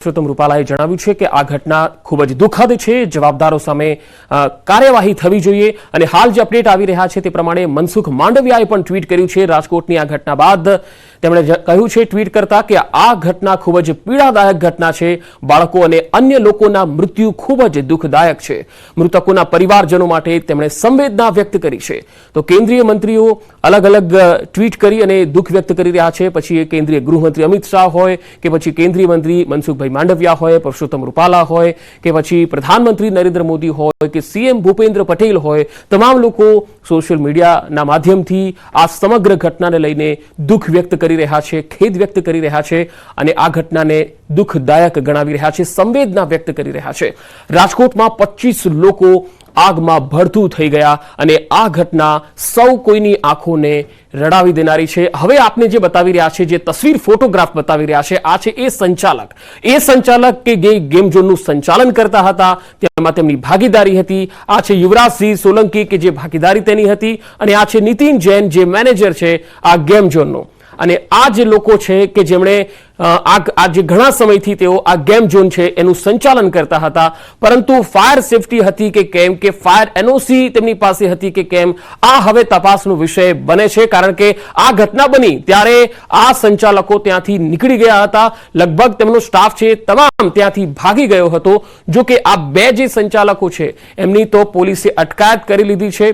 પુરુષોત્તમ રૂપાલાએ જણાવ્યું છે કે આ ઘટના ખૂબ જ દુઃખદ છે, જવાબદારો સામે કાર્યવાહી થવી જોઈએ અને હાલ જે અપડેટ આવી રહ્યા છે તે પ્રમાણે મનસુખ માંડવિયાએ પણ ટ્વીટ કર્યું છે રાજકોટની આ ઘટના બાદ। તેમણે કહ્યું છે ટ્વીટ કરતા કે આ ઘટના ખૂબ જ પીડાદાયક ઘટના છે, બાળકો અને અન્ય લોકોના મૃત્યુ ખૂબ જ દુઃખદાયક છે। મૃતકોના પરિવારજનો માટે તેમણે સંવેદના વ્યક્ત કરી છે। તો કેન્દ્રીય મંત્રીઓ અલગ અલગ ટ્વીટ કરી અને દુઃખ વ્યક્ત કરી રહ્યા છે। પછી કેન્દ્રીય ગૃહમંત્રી અમિત શાહ હોય કે પછી કેન્દ્રીય મંત્રી મનસુખભાઈ માંડવિયા હોય, પુરુષોત્તમ રૂપાલા હોય કે પછી પ્રધાનમંત્રી નરેન્દ્ર મોદી હોય કે સીએમ ભૂપેન્દ્ર પટેલ હોય, તમામ લોકો સોશિયલ મીડિયાના માધ્યમથી આ સમગ્ર ઘટનાને લઈને દુઃખ વ્યક્ત કરી રહ્યા છે, ખેદ વ્યક્ત કરી રહ્યા છે અને આ ઘટનાને દુઃખદાયક ગણાવી રહ્યા છે, સંવેદના વ્યક્ત કરી રહ્યા છે। રાજકોટમાં 25 લોકો આગમાં ભડથું થઈ ગયા અને આ ઘટના સૌ કોઈની આંખોને રડાવી દેનારી છે। હવે આપને જે બતાવી રહ્યા છે, જે તસવીર ફોટોગ્રાફ બતાવી રહ્યા છે, આ છે એ સંચાલક કે ગેમ ઝોનનું સંચાલન કરતા હતા, તેમાં તેમની ભાગીદારી હતી। આ છે યુવરાજસિંહ સોલંકી કે જે ભાગીદારી તેની હતી અને આ છે નીતિન જૈન જે મેનેજર છે આ ગેમ ઝોનનો। અને આ જે લોકો છે કે જેમણે આજે ઘણા સમયથી તેઓ આ ગેમ ઝોન છે એનું સંચાલન કરતા હતા, પરંતુ ફાયર સેફટી હતી કે કેમ કે ફાયર એનઓસી તેમની પાસે હતી કે કેમ, આ હવે તપાસનો વિષય બને છે। કારણ કે આ ઘટના બની ત્યારે આ સંચાલકો ત્યાંથી નીકળી ગયા હતા, લગભગ તેમનો સ્ટાફ છે તમામ ત્યાંથી ભાગી ગયો હતો। જો કે આ બે જે સંચાલકો છે એમની તો પોલીસે અટકાયત કરી લીધી છે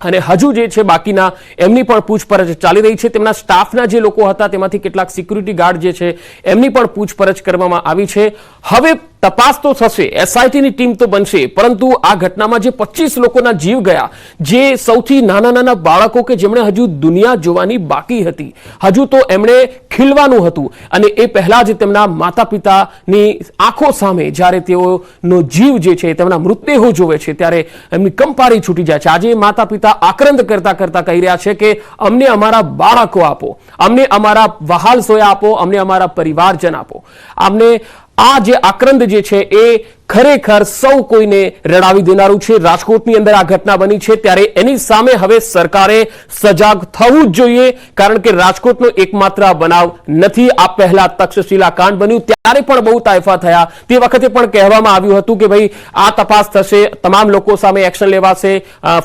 અને હજુ જે છે બાકીના એમની પણ પૂછપરછ ચાલી રહી છે। તેમના સ્ટાફના જે લોકો હતા તેમાંથી કેટલાક સિક્યુરિટી ગાર્ડ જે છે એમની પણ પૂછપરછ કરવામાં આવી છે। હવે તપાસ તો થશે, એસઆઈટીની ટીમ તો બનશે, પરંતુ આ ઘટનામાં જે 25 લોકોના જીવ ગયા, જે સૌથી નાના બાળકો કે જેમણે હજુ દુનિયા જોવાની બાકી હતી, હજુ તો એમણે ખીલવાનું હતું અને એ પહેલા જ તેમના માતા પિતાની આંખો સામે જ્યારે તેઓનો જીવ જે છે તેમના મૃતદેહો જોવે છે ત્યારે એમની કંપારી છૂટી જાય છે। આજે માતા પિતા આક્રંદ કરતા કહી રહ્યા છે કે અમને અમારા બાળકો આપો, અમને અમારા વહાલ સોયા આપો, અમને અમારા પરિવારજન આપો। અમને આ જે આક્રંદ જે છે એ ખરેખર સૌ કોઈને રડાવી દેનારું છે। રાજકોટની અંદર આ ઘટના બની છે ત્યારે એની સામે હવે સરકારે સજાગ થવું જ જોઈએ, કારણ કે રાજકોટનો એકમાત્ર બનાવ નથી। આ પહેલા તક્ષશિલા કાંડ બન્યું ત્યારે પણ બહુ તાયફા થયા, તે વખતે પણ કહેવામાં આવ્યું હતું કે ભાઈ આ તપાસ થશે, તમામ લોકો સામે એક્શન લેવાશે,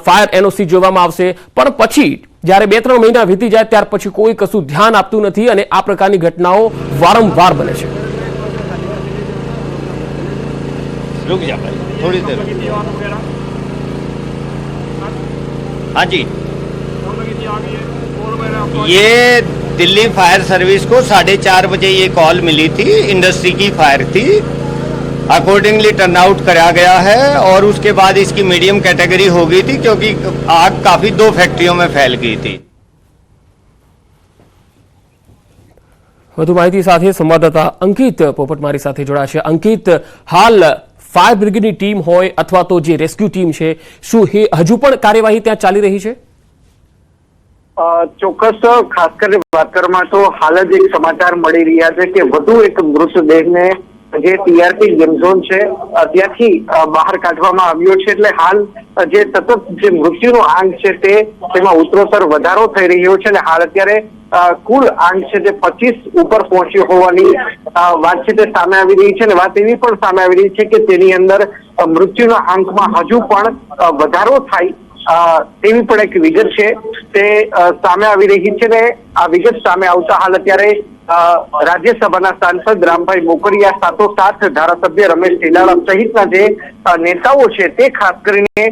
ફાયર એનઓસી જોવામાં આવશે, પણ પછી જ્યારે 2-3 મહિના વીતી જાય ત્યાર પછી કોઈ કશું ધ્યાન આપતું નથી અને આ પ્રકારની ઘટનાઓ વારંવાર બને છે। रुक जा भाई थोड़ी देर। हाँ जी, ये दिल्ली फायर सर्विस को 4:30 बजे ये कॉल मिली थी, इंडस्ट्री की फायर थी, अकॉर्डिंगली टर्न आउट करा गया है और उसके बाद इसकी मीडियम कैटेगरी हो गई थी क्योंकि आग काफी 2 फैक्ट्रियों में फैल गई थी। વધુ માહિતી સાથે સંવાદદાતા અંકિત પોપટ મારી સાથે જોડાયા છે। અંકિત, હાલ ફાયર બ્રિગેડની ટીમ હોય અથવા તો જે રેસ્ક્યુ ટીમ છે, શું એ હજુ પણ કાર્યવાહી ત્યાં ચાલી રહી છે? ચોક્કસ, ખાસ કરીને વાત કરવામાં તો હાલ જ એક સમાચાર મળી રહ્યા છે કે વધુ એક મૃતદેહને જે ટીઆરપી ગેમ ઝોન છે ત્યાંથી બહાર કાઢવામાં આવ્યો છે। એટલે હાલ જે સતત જે મૃત્યુનો આંક છે તેમાં ઉત્તરોત્તર વધારો થઈ રહ્યો છે અને હાલ અત્યારે કુલ આંક છે તે 25 ઉપર પહોંચ્યો હોવાની વાત છે તે સામે આવી રહી છે અને વાત એવી પણ સામે આવી રહી છે કે તેની અંદર મૃત્યુના આંકમાં હજુ પણ વધારો થાય તેવી પણ એક વિગત છે તે સામે આવી રહી છે ને આ વિગત સામે આવતા હાલ અત્યારે રાજ્યસભાના સાંસદ રામભાઈ મોકરિયા સાથોસાથ ધારાસભ્ય રમેશ ઢીલાડા સહિતના જે નેતાઓ છે તે ખાસ કરીને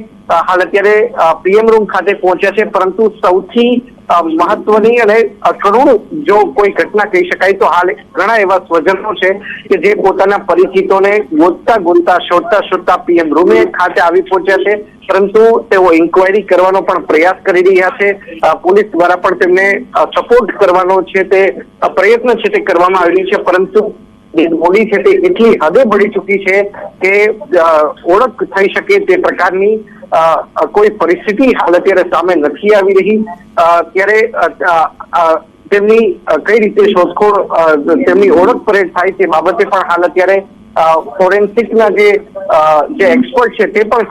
હાલ અત્યારે પીએમ રૂમ ખાતે પહોંચ્યા છે, પરંતુ સૌથી મહત્વની અને કરુણ જો કોઈ ઘટના કહી શકાય તો હાલ ઘણા એવા સ્વજનો છે કે જે પોતાના પરિચિતોને ગોતતા શોધતા પીએમ રૂમ ખાતે આવી પહોંચ્યા છે, પરંતુ તેઓ ઇન્કવાયરી કરવાનો પણ પ્રયાસ કરી રહ્યા છે। પોલીસ દ્વારા પણ તેમને સપોર્ટ કરવાનો છે તે પ્રયત્ન છે તે કરવામાં આવી રહ્યો છે, પરંતુ બોડી છે તે એટલી હદે બળી ચૂકી છે કે ઓળખ થઈ શકે તે પ્રકારની કોઈ પરિસ્થિતિ હાલ અત્યારે સામે નથી આવી રહી। ત્યારે તેમની કઈ રીતે શોધખોળ, તેમની ઓળખ પરેડ થાય તે બાબતે પણ હાલ અત્યારે ફોરેન્સિકના જે એક્સપર્ટ છે તે પણ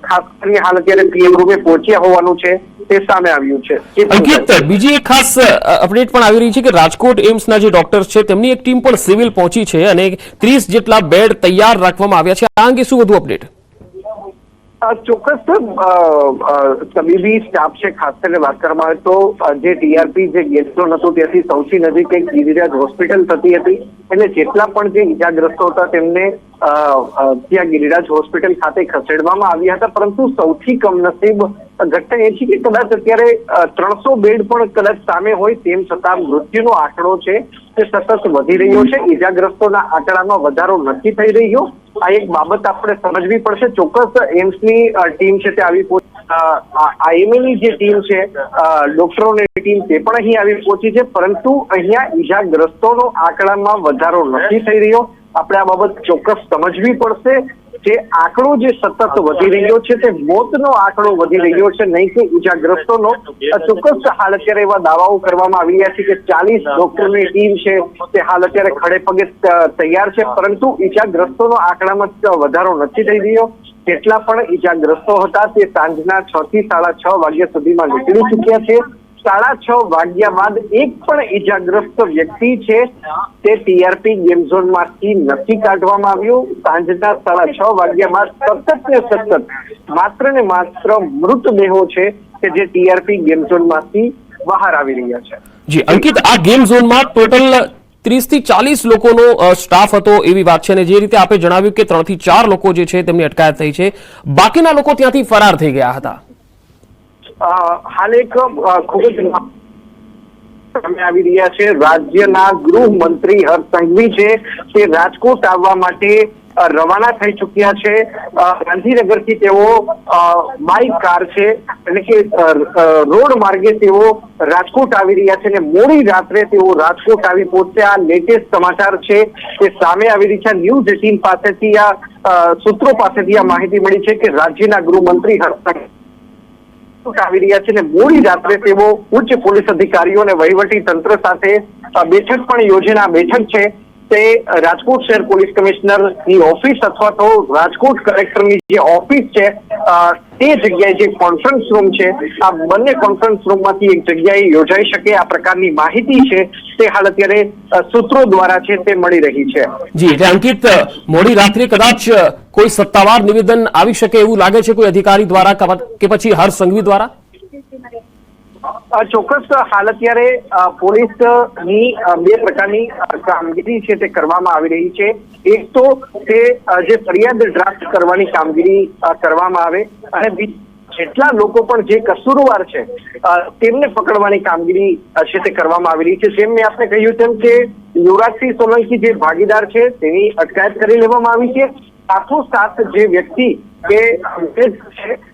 ખાસ કરીને હાલ અત્યારે પીએમ રૂમે પહોંચ્યા હોવાનું છે તે સામે આવ્યું છે। અંકિત, બીજી એક ખાસ અપડેટ પણ આવી રહી છે કે રાજકોટ એમ્સના જે ડોક્ટર્સ છે તેમની એક ટીમ પણ સિવિલ પહોંચી છે અને 30 જેટલા બેડ તૈયાર રાખવામાં આવ્યા છે। આ અંગે શું વધુ અપડેટ? ચોક્કસ તબીબી સ્ટાફ છે, ખાસ કરીને વાત કરવામાં આવે તો જે ટીઆરપી જે ગેટ ઝોન હતું ત્યાંથી સૌથી નજીક એક ગિરિરાજ હોસ્પિટલ થતી હતી, એટલે જેટલા પણ જે ઈજાગ્રસ્તો હતા તેમને ત્યાં ગિરિરાજ હોસ્પિટલ ખાતે ખસેડવામાં આવ્યા હતા। પરંતુ સૌથી કમનસીબ ઘટના એ છે કે કદાચ અત્યારે 300 બેડ પણ કદાચ સામે હોય તેમ છતાં મૃત્યુનો આંકડો છે તે સતત વધી રહ્યો છે। ઈજાગ્રસ્તોના આંકડામાં વધારો નથી થઈ રહ્યો। આ એક બાબત આપણે સમજવી પડશે। ચોક્કસ એમ્સની ટીમ છે તે આવી આઈએમએની જે ટીમ છે, ડોક્ટરોની ટીમ તે પણ અહીં આવી પહોંચી છે, પરંતુ અહીંયા ઈજાગ્રસ્તોનો આંકડામાં વધારો નથી થઈ રહ્યો। આપણે આ બાબત ચોક્કસ સમજવી પડશે। જે આંકડો જે સતત વધી રહ્યો છે તે મોતનો આંકડો વધી રહ્યો છે, નહીં કે ઈજાગ્રસ્તોનો। ચોક્કસ હાલ અત્યારે એવા દાવાઓ કરવામાં આવી રહ્યા છે કે 40 ડોક્ટરની ટીમ છે તે હાલ અત્યારે ખડે પગે તૈયાર છે, પરંતુ ઈજાગ્રસ્તોનો આંકડામાં વધારો નથી થઈ રહ્યો। જેટલા પણ ઈજાગ્રસ્તો હતા તે સાંજના 6 થી 6:30 વાગ્યા સુધીમાં નીકળી ચૂક્યા છે। 6:30 વાગ્યા બાદ એક પણ ઈજાગ્રસ્ત વ્યક્તિ છે તે ટીઆરપી ગેમ ઝોન માંથી નથી કાઢવામાં આવ્યું। સાંજના 6:30 વાગ્યા બાદ સતત ને સતત માત્ર ને માત્ર મૃતદેહો છે કે જે ટીઆરપી ગેમ ઝોન માંથી બહાર આવી રહ્યા છે। જી અંકિત, આ ગેમ ઝોનમાં ટોટલ 30 થી 40 લોકોનો સ્ટાફ હતો એવી વાત છે, અને જે રીતે આપે જણાવ્યું કે 3 થી 4 લોકો જે છે તેમની અટકાયત થઈ છે, બાકીના લોકો ત્યાંથી ફરાર થઈ ગયા હતા। હાલ એક ખૂબ જ સામે આવી રહ્યા છે। રાજ્યના ગૃહમંત્રી હર્ષ સંઘવી છે તે રાજકોટ આવવા માટે રવાના થઈ ચુક્યા છે। ગાંધીનગરથી તેઓ બાઇક કાર છે એટલે કે રોડ માર્ગે તેઓ રાજકોટ આવી રહ્યા છે અને મોડી રાત્રે તેઓ રાજકોટ આવી પહોંચ્યા। આ લેટેસ્ટ સમાચાર છે તે સામે આવી રહી છે। ન્યૂઝ 18 પાસેથી સૂત્રો પાસેથી આ માહિતી મળી છે કે રાજ્યના ગૃહમંત્રી હર્ષ આવી રહ્યા છે ને મોડી રાત્રે તેઓ ઉચ્ચ પોલીસ અધિકારીઓ અને વહીવટી તંત્ર સાથે બેઠક પણ યોજેના બેઠક છે તે રાજકોટ શહેર પોલીસ કમિશનરની ઓફિસ અથવા તો રાજકોટ કલેક્ટરની જે ઓફિસ છે તે જગ્યાએ જે કોન્ફરન્સ રૂમ છે, આ બંને કોન્ફરન્સ રૂમમાંથી એક જગ્યાએ યોજાઈ શકે આ પ્રકારની માહિતી છે તે હાલ અત્યારે સૂત્રો દ્વારા છે તે મળી રહી છે। જી એટલે અંકિત, મોડી રાત્રે કદાચ કોઈ સત્તાવાર નિવેદન આવી શકે એવું લાગે છે, કોઈ અધિકારી દ્વારા કે પછી હર્ષ સંઘવી દ્વારા? ચોક્કસ હાલ અત્યારે પોલીસની બે પ્રકારની કામગીરી છે તે કરવામાં આવી રહી છે। એક તો તે જે ફરિયાદ ડ્રાફ્ટ કરવાની કામગીરી કરવામાં આવે અને જેટલા લોકો પણ જે કસૂરવાર છે તેમને પકડવાની કામગીરી છે તે કરવામાં આવી રહી છે। જેમ મેં આપને કહ્યું તેમ કે યુવરાજસિંહ સોલંકી જે ભાગીદાર છે તેની અટકાયત કરી લેવામાં આવી છે। સાથોસાથ જે વ્યક્તિ કે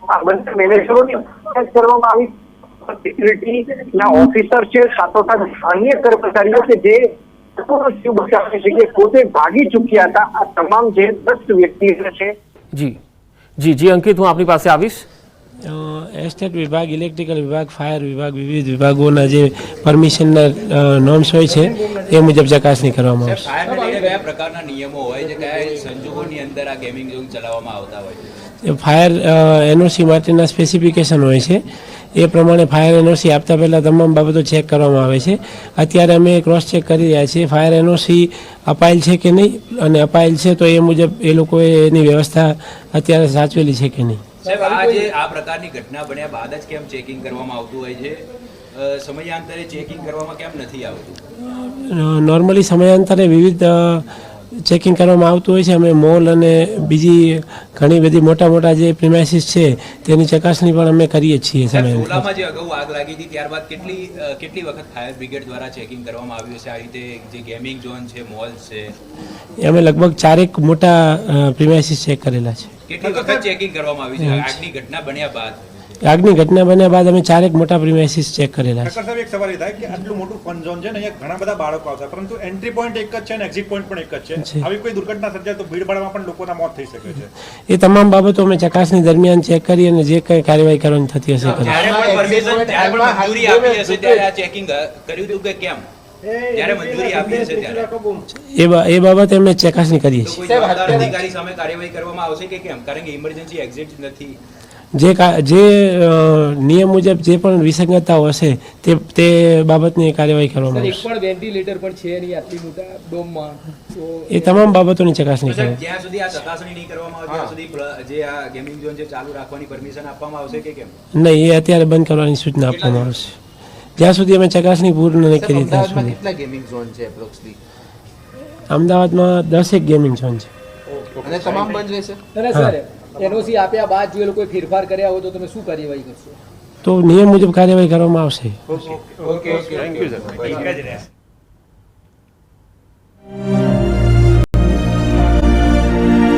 આ બંને મેનેજરોની અટકાયત કરવામાં આવી, સિક્યુરિટીના ઓફિસર છે, સાથોસાથ અન્ય કર્મચારીઓ કે જે જીવ બચાવવાની જગ્યાએ પોતે ભાગી ચૂક્યા હતા, આ તમામ જે 10 વ્યક્તિઓ છે। જી જી જી અંકિત, હું આપની પાસે આવીશ। એસ્ટેટ વિભાગ, ઇલેક્ટ્રિકલ વિભાગ, ફાયર વિભાગ, વિવિધ વિભાગોના જે પરમિશનના નોર્મ્સ હોય છે એ મુજબ ચકાસણી કરવામાં આવશે। ફાયરના લઈને કયા પ્રકારના નિયમો હોય છે, કયા સંજોગોની અંદર આ ગેમિંગ ઝોન ચલાવવામાં આવતા હોય છે? ફાયર એનઓસી માટેના સ્પેસિફિકેશન હોય છે, એ પ્રમાણે ફાયર એનઓસી આપતા પહેલાં તમામ બાબતો ચેક કરવામાં આવે છે। અત્યારે અમે ક્રોસ ચેક કરી રહ્યા છીએ ફાયર એનઓસી અપાયેલ છે કે નહીં, અને અપાયેલ છે તો એ મુજબ એ લોકોએ એની વ્યવસ્થા અત્યારે સાચવેલી છે કે નહીં। સાહેબ, આ પ્રકારની ઘટના બન્યા બાદ જ કેમ ચેકિંગ કરવામાં આવતું હોય છે? સમયાંતરે ચેકિંગ કરવામાં કેમ નથી આવતું? નોર્મલી સમયાંતરે વિવિધ ચેકિંગ કરવામાં આવતું હોય છે। અમે મોલ અને બીજી ઘણી બધી મોટા જે પ્રિમાઇસીસ છે તેની ચકાસણી પણ અમે કરીએ છીએ। સોલામાં જે અગાઉ આગ લાગી હતી ત્યારબાદ કેટલી વખત ફાયર બ્રિગેડ દ્વારા ચેકિંગ કરવામાં આવ્યું છે? આ રીતે જે ગેમિંગ ઝોન છે, મોલ છે, અમે લગભગ 4 મોટા પ્રિમાઇસીસ ચેક કરેલા છે। કેટલી વખત ચેકિંગ કરવામાં આવી છે આગની ઘટના બન્યા બાદ? આગની ઘટના બન્યા બાદ અમે 4 મોટા પ્રિમાઇસીસ ચેક કરેલા છે। સાહેબ, એક સવાલ એ થાય કે આટલું મોટું ફન ઝોન છે ને, અહીંયા ઘણા બધા બાળકો આવતા, પરંતુ એન્ટ્રી પોઈન્ટ એક જ છે અને એક્ઝિટ પોઈન્ટ પણ એક જ છે। આવી કોઈ દુર્ઘટના સર્જાય તો ભીડભાડમાં પણ લોકોના મોત થઈ શકે છે। એ તમામ બાબતો અમે ચકાસણી દરમિયાન ચેક કરી અને જે કંઈ કાર્યવાહી કરવાની થતી હશે કરીશું। જ્યારે પણ મંજૂરી આપી હશે ત્યારે આ ચેકિંગ કર્યું હતું કે કેમ? જ્યારે મંજૂરી આપી હશે ત્યારે એ બાબતે અમે ચકાસણી કરીએ છીએ। અધિકારી સામે કાર્યવાહી કરવામાં આવશે કે કેમ? કારણ કે ઇમરજન્સી એક્ઝિટ નથી। જે નિયમ મુજબ જે પણ વિસંગતતાઓ હશે તે બાબતની કાર્યવાહી કરવામાં એક આવશે. પણ વેન્ટિલેટર પણ છે નહીં આટલી મોટા ડોમમાં તો એ તમામ બાબતોની ચકાસણી તો સાહેબ, કરવામાં જ્યાં સુધી આ ચકાસણી નહીં કરવામાં આવે ત્યાં સુધી જે આ ગેમિંગ ઝોન છે ચાલુ રાખવાની પરમિશન આપવામાં આવશે કે કેમ? નહીં, એ અત્યારે બંધ કરવાની સૂચના આપવામાં આવશે જ્યાં સુધી અમે ચકાસણી પૂર્ણ નહીં કરીએ ત્યાં સુધી. કેટલા ગેમિંગ ઝોન છે એપ્રોક્સલી અમદાવાદમાં 10 ગેમિંગ ઝોન છે. અને તમામ બંધ રહેશે? અને સર એનઓસી આપ્યા બાદ જો એ લોકોએ ફેરફાર કર્યા હોય તો તમે શું કાર્યવાહી કરશો? તો નિયમ મુજબ કાર્યવાહી કરવામાં આવશે. Okay thank you sir. એક જ રહે.